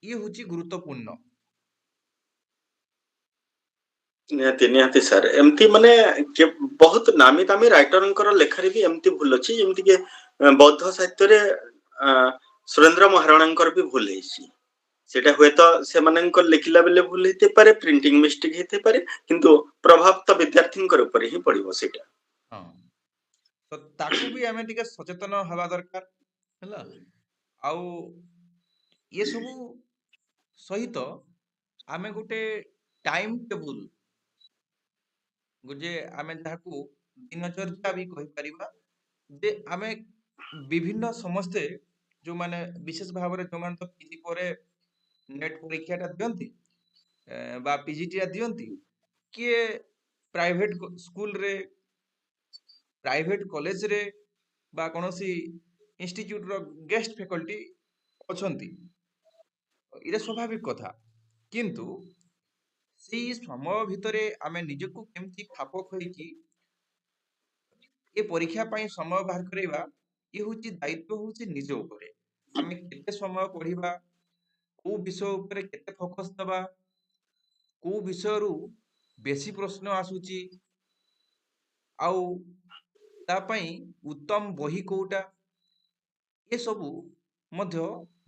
ଇଏ ହଉଛି ଗୁରୁତ୍ୱପୂର୍ଣ୍ଣ। ନିହାତି ନିହାତି ସାର୍, ଏମିତି ମାନେ ବହୁତ ନାମୀ ଦାମୀ ରାଇଟରଙ୍କର ଲେଖାରେ ବି ଏମିତି ଭୁଲ ଅଛି, ଯେମିତି କି ବୌଦ୍ଧ ସାହିତ୍ୟରେ ସୁରେନ୍ଦ୍ର ମହାରଣାଙ୍କର ବି ଭୁଲ ହେଇଛି। ସେଟା ହୁଏତ ସେମାନଙ୍କ ଲେଖିଲା ବେଳେ ଭୁଲ ହେଇଥାଇପାରେ, ପ୍ରିଣ୍ଟିଂ ମିଷ୍ଟେକ୍ ହେଇଥାଇପାରେ, କିନ୍ତୁ ପ୍ରଭାବ ତ ବିଦ୍ୟାର୍ଥୀଙ୍କର ଉପରେ ହିଁ ପଡିବ ସେଇଟା। ହଁ, ତ ତାକୁ ବି ଆମେ ଟିକେ ସଚେତନ ହେବା ଦରକାର ହେଲା। ଆଉ ଏସବୁ ସହିତ ଆମେ ଗୋଟେ ଟାଇମ ଟେବୁଲ, ଯେ ଆମେ ଯାହାକୁ ଦିନଚର୍ଯ୍ୟା ବି କହିପାରିବା, ଯେ ଆମେ ବିଭିନ୍ନ ସମସ୍ତେ ଯୋଉମାନେ ବିଶେଷ ଭାବରେ ଯୋଉମାନେ ତ ପିଜି ପରେ ନେଟ୍ ପରୀକ୍ଷାଟା ଦିଅନ୍ତି, ବା ପିଜିଟିଟା ଦିଅନ୍ତି, କିଏ ପ୍ରାଇଭେଟ ସ୍କୁଲରେ, ପ୍ରାଇଭେଟ କଲେଜରେ ବା କୌଣସି ଇନଷ୍ଟିଚ୍ୟୁଟର ଗେଷ୍ଟ ଫ୍ୟାକଲ୍ଟି ଅଛନ୍ତି, ଏଇଟା ସ୍ୱାଭାବିକ କଥା। କିନ୍ତୁ ସେଇ ସମୟ ଭିତରେ ଆମେ ନିଜକୁ କେମିତି ଖାପ ଖୁଆଇକି ଏ ପରୀକ୍ଷା ପାଇଁ ସମୟ ବାହାର କରିବା ଏ ହଉଛି ଦାୟିତ୍ୱ ହଉଛି ନିଜ ଉପରେ। ଆମେ କେତେ ସମୟ ପଢିବା, କୋଉ ବିଷୟ ଉପରେ କେତେ ଫୋକସ ଦେବା, କୋଉ ବିଷୟରୁ ବେଶୀ ପ୍ରଶ୍ନ ଆସୁଛି, ଆଉ ତା ପାଇଁ ଉତ୍ତମ ବହି କୋଉଟା, ଏସବୁ ମଧ୍ୟ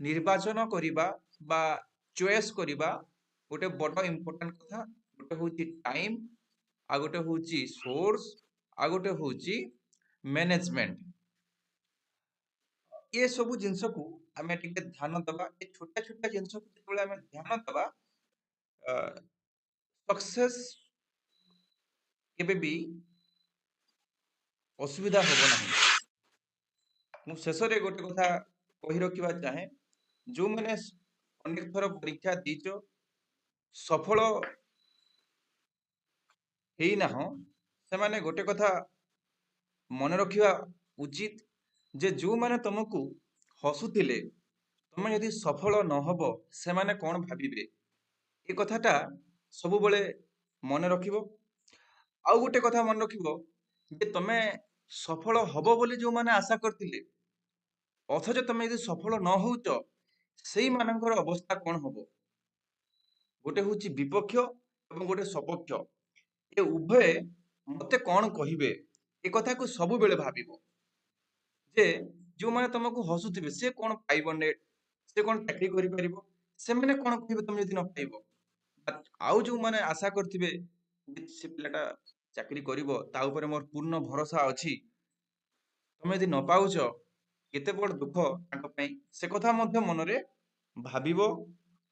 ନିର୍ବାଚନ କରିବା ବା ଚଏସ୍ କରିବା ଗୋଟେ ବଡ଼ ଇମ୍ପୋର୍ଟାଣ୍ଟ କଥା। ଗୋଟେ ହଉଛି ଟାଇମ୍, ଆଉ ଗୋଟେ ହଉଛି ସୋର୍ସ, ଆଉ ଗୋଟେ ହଉଛି ମ୍ୟାନେଜମେଣ୍ଟ। ଏ ସବୁ ଜିନିଷକୁ ଆମେ ଟିକେ ଧ୍ୟାନ ଦେବା। ଏ ଛୋଟ ଛୋଟ ଜିନିଷକୁ ଯେତେବେଳେ ଆମେ ଧ୍ୟାନ ଦେବା, ସକ୍ସେସ୍ କେବେ ବି ଅସୁବିଧା ହବ ନାହିଁ। ମୁଁ ଶେଷରେ ଗୋଟେ କଥା କହି ରଖିବା ଚାହେଁ, ଯୋଉମାନେ ଅନେକ ଥର ପରୀକ୍ଷା ଦେଇଛ, ସଫଳ ହେଇନାହଁ, ସେମାନେ ଗୋଟେ କଥା ମନେ ରଖିବା ଉଚିତ ଯେ ଯୋଉମାନେ ତମକୁ ହସୁଥିଲେ, ତମେ ଯଦି ସଫଳ ନହବ ସେମାନେ କଣ ଭାବିବେ, ଏ କଥାଟା ସବୁବେଳେ ମନେ ରଖିବ। ଆଉ ଗୋଟେ କଥା ମନେ ରଖିବ ଯେ ତମେ ସଫଳ ହବ ବୋଲି ଯୋଉମାନେ ଆଶା କରିଥିଲେ, ଅଥଚ ତମେ ଯଦି ସଫଳ ନ ହଉଛ, ସେଇମାନଙ୍କର ଅବସ୍ଥା କଣ ହବ। ଗୋଟେ ହଉଛି ବିପକ୍ଷ ଏବଂ ଗୋଟେ ସପକ୍ଷ। ଏ ଉଭୟ ମତେ କଣ କହିବେ, ଏ କଥାକୁ ସବୁବେଳେ ଭାବିବ। ଯେ ଯୋଉମାନେ ତମକୁ ହସୁଥିବେ ସେ କଣ ପାଇବ ନେଟ, ସେ କଣ ଚାକିରି କରିପାରିବ, ସେମାନେ କଣ କହିବେ ତମେ ଯଦି ନ ପାଇବ। ଆଉ ଯୋଉମାନେ ଆଶା କରିଥିବେ ଯେ ସେ ପିଲାଟା ଚାକିରି କରିବ, ତା ଉପରେ ମୋର ପୂର୍ଣ୍ଣ ଭରସା ଅଛି, ତମେ ଯଦି ନ ପାଉଛ କେତେ ବଡ ଦୁଃଖ ତାଙ୍କ ପାଇଁ, ସେ କଥା ମଧ୍ୟ ମନରେ ଭାବିବ।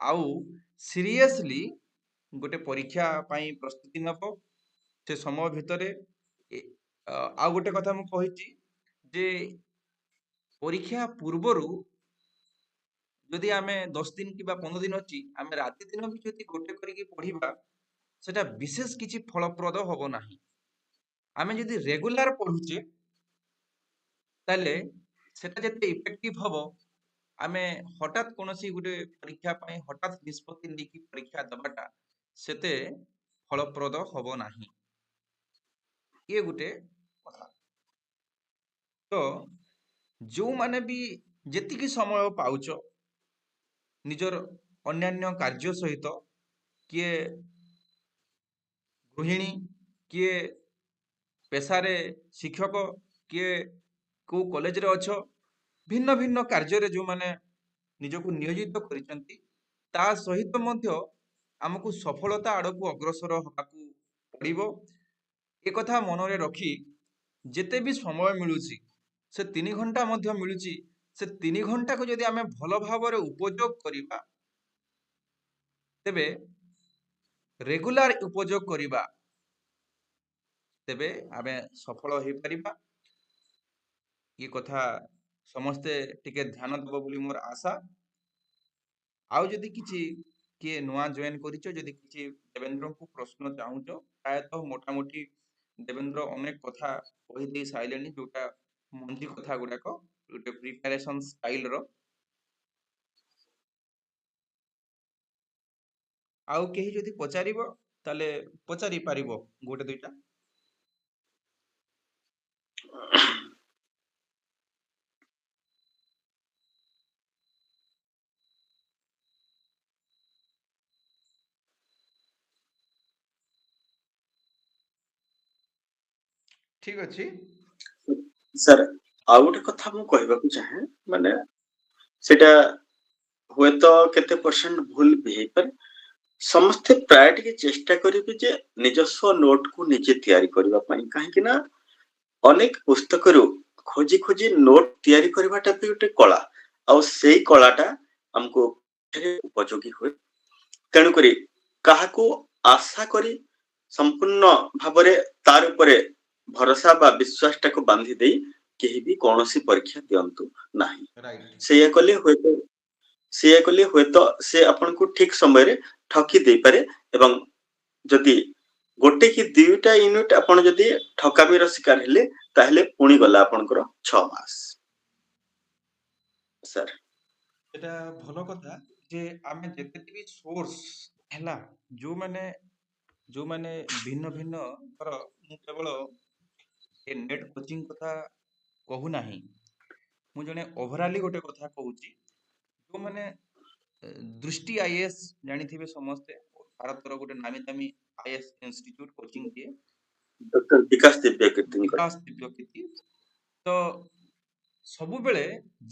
ଆଉ ସିରିୟସଲି ଗୋଟେ ପରୀକ୍ଷା ପାଇଁ ପ୍ରସ୍ତୁତି ନେବ। ସେ ସମୟ ଭିତରେ ଆଉ ଗୋଟେ କଥା ମୁଁ କହିଛି ଯେ ପରୀକ୍ଷା ପୂର୍ବରୁ ଯଦି ଆମେ 10 ଦିନ କିମ୍ବା 15 ଦିନ ଅଛି, ଆମେ ରାତି ଦିନ ବି ଯଦି ଗୋଟେ କରିକି ପଢିବା, ସେଟା ବିଶେଷ କିଛି ଫଳପ୍ରଦ ହବ ନାହିଁ। ଆମେ ଯଦି ରେଗୁଲାର ପଢୁଛେ, ତାହେଲେ ସେଟା ଯେତେ ଇଫେକ୍ଟିଭ ହବ, ଆମେ ହଠାତ୍ କୌଣସି ଗୋଟେ ପରୀକ୍ଷା ପାଇଁ ହଠାତ୍ ନିଷ୍ପତ୍ତି ନେଇକି ପରୀକ୍ଷା ଦେବାଟା ସେତେ ଫଳପ୍ରଦ ହବ ନାହିଁ। ଇଏ ଗୋଟେ କଥା। ତ ଯୋଉମାନେ ବି ଯେତିକି ସମୟ ପାଉଛ ନିଜର ଅନ୍ୟାନ୍ୟ କାର୍ଯ୍ୟ ସହିତ, କିଏ ଗୃହିଣୀ, କିଏ ପେଶାରେ ଶିକ୍ଷକ, କିଏ କୋଉ କଲେଜରେ ଅଛ, ଭିନ୍ନ ଭିନ୍ନ କାର୍ଯ୍ୟରେ ଯୋଉମାନେ ନିଜକୁ ନିୟୋଜିତ କରିଛନ୍ତି, ତା ସହିତ ମଧ୍ୟ ଆମକୁ ସଫଳତା ଆଡକୁ ଅଗ୍ରସର ହବାକୁ ପଡିବ। ଏ କଥା ମନରେ ରଖି ଯେତେ ବି ସମୟ ମିଳୁଛି, ସେ 3 ଘଣ୍ଟା ମଧ୍ୟ ମିଳୁଛି, ସେ 3 ଘଣ୍ଟାକୁ ଯଦି ଆମେ ଭଲ ଭାବରେ ଉପଯୋଗ କରିବା, ତେବେ ରେଗୁଲାର ଉପଯୋଗ କରିବା, ତେବେ ଆମେ ସଫଳ ହେଇପାରିବା। ଏ କଥା ସମସ୍ତେ ଟିକେ ଧ୍ୟାନ ଦେବ ବୋଲି ମୋର ଆଶା। ଆଉ ଯଦି କିଛି କିଏ ନୂଆ ଜଏନ୍ କରିଛ, ଯଦି କିଛି ଦେବେନ୍ଦ୍ରଙ୍କୁ ପ୍ରଶ୍ନ ଚାହୁଁଛ, ପ୍ରାୟତଃ ମୋଟାମୋଟି ଦେବେନ୍ଦ୍ର ଅନେକ କଥା କହିଦେଇ ସାରିଲେଣି, ଯୋଉଟା ମଞ୍ଜି କଥା ଗୁଡାକ ଗୋଟେ ପ୍ରିପାରେସନ ଷ୍ଟାଇଲର। ଆଉ କେହି ଯଦି ପଚାରିବ ତାହେଲେ ପଚାରି ପାରିବ ଗୋଟେ ଦୁଇଟା। ଠିକ ଅଛି। ସାର୍, ଆଉ ଗୋଟେ କଥା ମୁଁ କହିବାକୁ ଚାହେଁ, ମାନେ ସେଟା ହୁଏତ କେତେ ପରସେଣ୍ଟ ଭୁଲ ବି ହେଇପାରେ। ସମସ୍ତେ ପ୍ରାୟ ଟିକେ ଚେଷ୍ଟା କରିବେ ଯେ ନିଜସ୍ୱ ନୋଟକୁ ନିଜେ ତିଆରି କରିବା ପାଇଁ, କାହିଁକି ନା ଅନେକ ପୁସ୍ତକରୁ ଖୋଜି ଖୋଜି ନୋଟ ତିଆରି କରିବାଟା ବି ଗୋଟେ କଳା, ଆଉ ସେଇ କଳାଟା ଆମକୁ ଉପଯୋଗୀ ହୁଏ। ତେଣୁକରି କାହାକୁ ଆଶା କରି ସମ୍ପୂର୍ଣ୍ଣ ଭାବରେ ତାର ଉପରେ ଭରସା ବା ବିଶ୍ୱାସଟାକୁ ବାନ୍ଧି ଦେଇ କେହି ବି କୌଣସି ପରୀକ୍ଷା ଦିଅନ୍ତୁ ନାହିଁ। ରାଇଟ। ସେଇଆ କଲେ ହୁଏତ ସେ ଆପଣଙ୍କୁ ଠିକ ସମୟରେ ଠକି ଦେଇପାରେ, ଏବଂ ଯଦି ଗୋଟେ କି 2ଟା ୟୁନିଟ୍ ଆପଣ ଯଦି ଠକାମିର ଶିକାର ହେଲେ, ତାହେଲେ ପୁଣି ଗଲା ଆପଣଙ୍କର 6 ମାସ। ସାର୍, ଏଟା ଭଲ କଥା ଯେ ଆମେ ଯେତେଟି ବି ସୋର୍ସ ହେଲା, ଯୋଉମାନେ ଯୋଉମାନେ ଭିନ୍ନ ଭିନ୍ନ ଧର, ମୁଁ କେବଳ ଏ ନେଟ୍ କୋଚିଂ କଥା କହୁ ନାହିଁ, ମୁଁ ଜଣେ ଓଭରାଲି ଗୋଟେ କଥା କହୁଛି। ଯୋଉମାନେ ଦୃଷ୍ଟି ଆଇଏଏସ୍ ଜାଣିଥିବେ ସମସ୍ତେ, ଭାରତର ଗୋଟେ ନାମୀ ଦାମୀ ଆଇଏଏସ୍ ଇନଷ୍ଟିଚ୍ୟୁଟ କୋଚିଂ ଦିଏ, ଡକ୍ଟର ବିକାଶ ଦିବ୍ୟ କୀର୍ତ୍ତିଙ୍କର। ବିକାଶ ଦିବ୍ୟକୀର୍ତ୍ତି। ତ ସବୁବେଳେ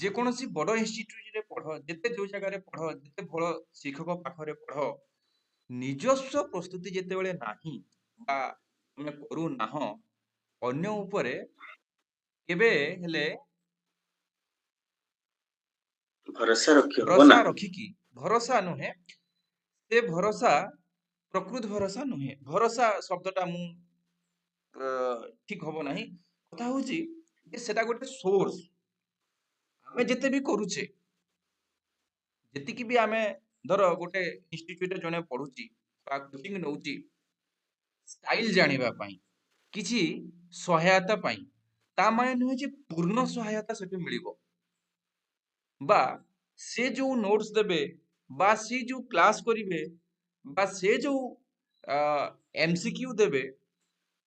ଯେକୌଣସି ବଡ ଇନଷ୍ଟିଚ୍ୟୁଟରେ ପଢ, ଯେତେ ଯୋଉ ଜାଗାରେ ପଢ, ଯେତେ ଭଲ ଶିକ୍ଷକ ପାଖରେ ପଢ, ନିଜସ୍ୱ ପ୍ରସ୍ତୁତି ଯେତେବେଳେ ନାହିଁ ବା ତମେ କରୁନାହଁ, ଅନ୍ୟ ଉପରେ କେବେ ହେଲେ ଭରସା ରଖି ହବ ଭରସା ନାହିଁ। ରଖିକି, ଭରସା ନୁହେଁ, ସେ ଭରସା ପ୍ରକୃତ ଭରସା ନୁହେଁ। ଭରସା ଶବ୍ଦଟା ମୁଁ ଠିକ ହବ ନାହିଁ। କଥା ହଉଛି ଯେ ସେଟା ଗୋଟେ ସୋର୍ସ। ଆମେ ଯେତେ ବି କରୁଛେ, ଯେତିକି ବି ଆମେ ଧର ଗୋଟେ ଇନଷ୍ଟିଚ୍ୟୁଟରେ ଜଣେ ପଢୁଛି ବା କୋଚିଂ ନଉଛି ଷ୍ଟାଇଲ ଜାଣିବା ପାଇଁ, କିଛି ସହାୟତା ପାଇଁ, ତା ମାନେ ନୁହେଁ ଯେ ପୂର୍ଣ୍ଣ ସହାୟତା ସେଠି ମିଳିବ। ବା ସେ ଯୋଉ ନୋଟ୍ସ ଦେବେ, ବା ସେ ଯୋଉ କ୍ଲାସ କରିବେ, ବା ସେ ଯୋଉ ଏମସିକ୍ୟୁ ଦେବେ,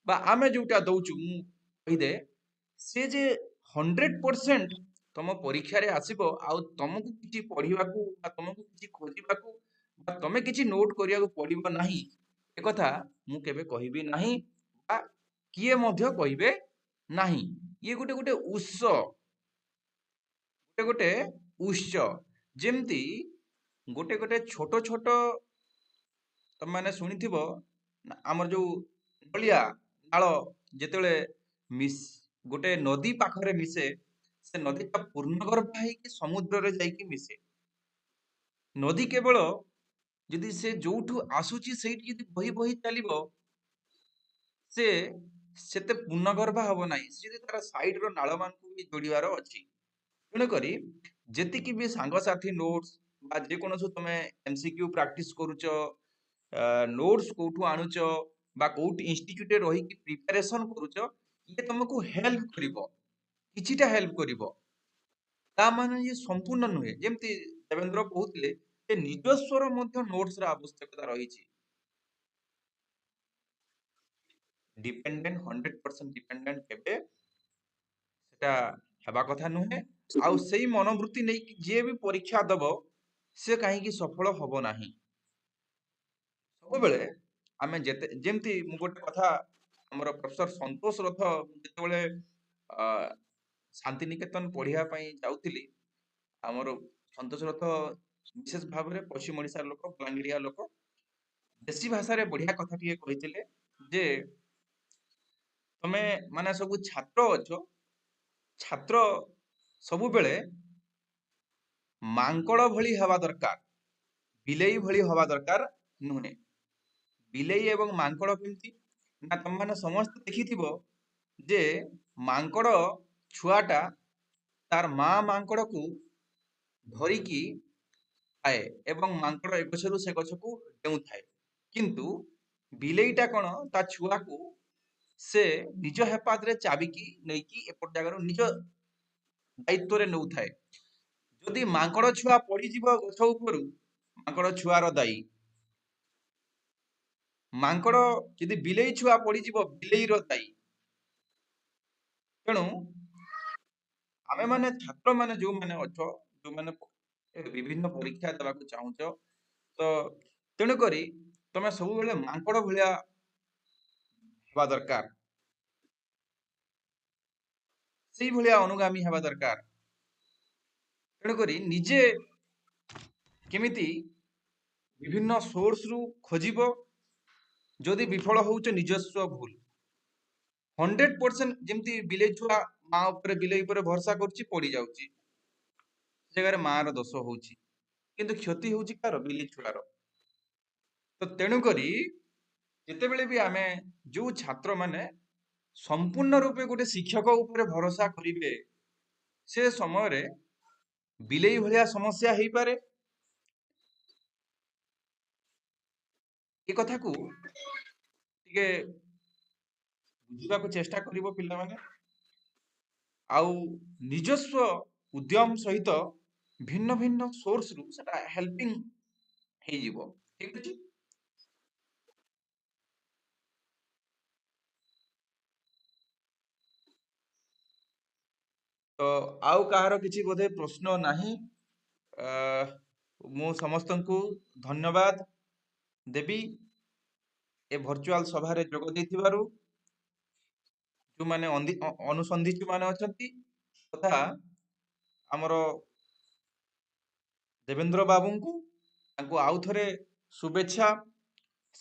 ବା ଆମେ ଯୋଉଟା ଦଉଛୁ, ମୁଁ କହିଦେ, ସେ ଯେ 100% ତମ ପରୀକ୍ଷାରେ ଆସିବ ଆଉ ତମକୁ କିଛି ପଢିବାକୁ ବା ତମକୁ କିଛି ଖୋଜିବାକୁ ବା ତମେ କିଛି ନୋଟ କରିବାକୁ ପଡିବ ନାହିଁ, ଏକଥା ମୁଁ କେବେ କହିବି ନାହିଁ ବା କିଏ ମଧ୍ୟ କହିବେ ନାହିଁ। ଇଏ ଗୋଟେ ଗୋଟେ ଉତ୍ସ, ଗୋଟେ ଉତ୍ସ। ଯେମିତି ଗୋଟେ ଗୋଟେ ଛୋଟ ଛୋଟ, ତମାନେ ଶୁଣିଥିବ ଆମର ଯୋଉ ନଳିଆ ନାଳ ଯେତେବେଳେ ମିଶ ଗୋଟେ ନଦୀ ପାଖରେ ମିଶେ, ସେ ନଦୀଟା ପୂର୍ଣ୍ଣଗର୍ଭ ହେଇକି ସମୁଦ୍ରରେ ଯାଇକି ମିଶେ। ନଦୀ କେବଳ ଯଦି ସେ ଯୋଉଠୁ ଆସୁଛି ସେଇଠି ଯଦି ବହି ବହି ଚାଲିବ, ସେ ସେତେ ପୂର୍ଣ୍ଣଗର୍ଭା ହବ ନାହିଁ, ସେ ଯଦି ତାର ସାଇଡ ର ନାଳ ମାନଙ୍କୁ ବି ଯୋଡିବାର ଅଛି। ତେଣୁକରି ଯେତିକି ବି ସାଙ୍ଗସାଥି ନୋଟ୍ସ ବା ଯେକୌଣସି ତମେ ଏମସିକ୍ୟୁ ପ୍ରାକ୍ଟିସ କରୁଛ, ନୋଟ୍ସ କୋଉଠୁ ଆଣୁଛ ବା କୋଉଠି ଇନଷ୍ଟିଚ୍ୟୁଟରେ ରହିକି ପ୍ରିପାରେସନ କରୁଛ, ଇଏ ତମକୁ ହେଲ୍ପ କରିବ, କିଛିଟା ହେଲ୍ପ କରିବ। ତା ମାନେ ଇଏ ସମ୍ପୂର୍ଣ୍ଣ ନୁହେଁ। ଯେମିତି ଦେବେନ୍ଦ୍ର କହୁଥିଲେ ଯେ ନିଜସ୍ୱର ମଧ୍ୟ ନୋଟ୍ସ ର ଆବଶ୍ୟକତା ରହିଛି। ଡିପେଣ୍ଡେଣ୍ଟ 100% ଡିପେଣ୍ଡେଣ୍ଟ କେବେ ସେଟା ହେବା କଥା ନୁହେଁ। ଆଉ ସେଇ ମନୋବୃତ୍ତି ନେଇକି ଯିଏ ବି ପରୀକ୍ଷା ଦବ, ସେ କାହିଁକି ସଫଳ ହବ ନାହିଁ। ସବୁବେଳେ ଆମେ ଯେମିତି ମୁଁ ଗୋଟେ କଥା, ଆମର ପ୍ରଫେସର ସନ୍ତୋଷ ରଥ ଯେତେବେଳେ ଅ ଶାନ୍ତିନିକେତନ ପଢିବା ପାଇଁ ଯାଉଥିଲି, ଆମର ସନ୍ତୋଷ ରଥ ବିଶେଷ ଭାବରେ ପଶ୍ଚିମ ଓଡିଶାର ଲୋକ, ବଲାଙ୍ଗିରିଆ ଲୋକ, ଦେଶୀ ଭାଷାରେ ବଢିଆ କଥା ଟିକେ କହିଥିଲେ ଯେ ତମେ ମାନେ ସବୁ ଛାତ୍ର ଅଛ, ଛାତ୍ର ସବୁବେଳେ ମାଙ୍କଡ ଭଳି ହେବା ଦରକାର, ବିଲେଇ ଭଳି ହବା ଦରକାର ନୁହେଁ। ବିଲେଇ ଏବଂ ମାଙ୍କଡ କେମିତି ନା, ତମମାନେ ସମସ୍ତେ ଦେଖିଥିବ ଯେ ମାଙ୍କଡ ଛୁଆଟା ତାର ମା ମାଙ୍କଡକୁ ଧରିକି ଥାଏ ଏବଂ ମାଙ୍କଡ ଏ ଗଛରୁ ସେ ଗଛକୁ ଡେଉଁଥାଏ। କିନ୍ତୁ ବିଲେଇଟା କଣ, ତା ଛୁଆକୁ ସେ ନିଜ ହେପାତରେ ଚାବିକି ନେଇକି ଏପଟ ଜାଗାରୁ ନିଜ ଦାୟିତ୍ୱରେ ନେଉଥାଏ। ଯଦି ମାଙ୍କଡ ଛୁଆ ପଡିଯିବ ଗଛ ଉପରୁ, ମାଙ୍କଡ ଛୁଆର ଦାୟୀ। ମାଙ୍କଡ ଯଦି ବିଲେଇ ଛୁଆ ପଡିଯିବ, ବିଲେଇର ଦାୟୀ। ତେଣୁ ଆମେ ମାନେ ଛାତ୍ର ମାନେ ଯୋଉମାନେ ଅଛ, ଯୋଉମାନେ ବିଭିନ୍ନ ପରୀକ୍ଷା ଦେବାକୁ ଚାହୁଁଛ, ତ ତେଣୁକରି ତମେ ସବୁବେଳେ ମାଙ୍କଡ ଭଳିଆ ହେବା ଦରକାର, ସେଇଭଳିଆ ଅନୁଗାମୀ ହେବା ଦରକାର। ତେଣୁକରି ନିଜେ କେମିତି ବିଭିନ୍ନ ସୋର୍ସ ରୁ ଖୋଜିବ, ଯଦି ବିଫଳ ହଉଛ ନିଜସ୍ୱ ଭୁଲ। 100% ଯେମିତି ବିଲେଇ ଛୁଆ ମା ଉପରେ, ବିଲେଇ ଉପରେ ଭରସା କରୁଛି, ପଡି ଯାଉଛି, ସେ ଜାଗାରେ ମାର ଦୋଷ ହଉଛି, କିନ୍ତୁ କ୍ଷତି ହଉଛି କାର, ବିଲେଇ ଛୁଆର। ତ ତେଣୁକରି ଯେତେବେଳେ ବି ଆମେ ଯୋଉ ଛାତ୍ର ମାନେ ସମ୍ପୂର୍ଣ୍ଣ ରୂପେ ଗୋଟେ ଶିକ୍ଷକ ଉପରେ ଭରସା କରିବେ, ସେ ସମୟରେ ବିଲେଇ ଭଳିଆ ସମସ୍ୟା ହେଇପାରେ। ଏ କଥାକୁ ଟିକେ ବୁଝିବାକୁ ଚେଷ୍ଟା କରିବ ପିଲାମାନେ, ଆଉ ନିଜସ୍ୱ ଉଦ୍ୟମ ସହିତ ଭିନ୍ନ ଭିନ୍ନ ସୋର୍ସ ରୁ ସେଟା ହେଲ୍ପିଂ ହେଇଯିବ। ଠିକ ଅଛି। तो आउ काହାର किछि बोधे प्रश्न नाही मु समस्तंकु धन्यवाद देवी ए भर्चुआल सभा रे जोग देथिबारु जो माने अनुसंधिचु माने अछंती तथा हमर देवेंद्र बाबूंकु तांकु आउ थरे शुभेच्छा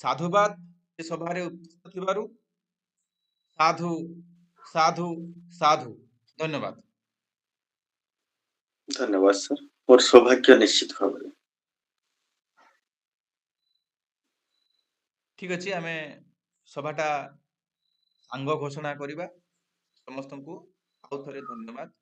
साधुवाद ए सभा रे उपस्थित थिबारु साधु साधु साधु धन्यवाद। धन्यवाद सर, मोर सौभाग्य निश्चित भाବରେ। ठीक अछि आमे सभाटा सांग घोषणा करिबा समस्तंकु आउ थरे धन्यवाद।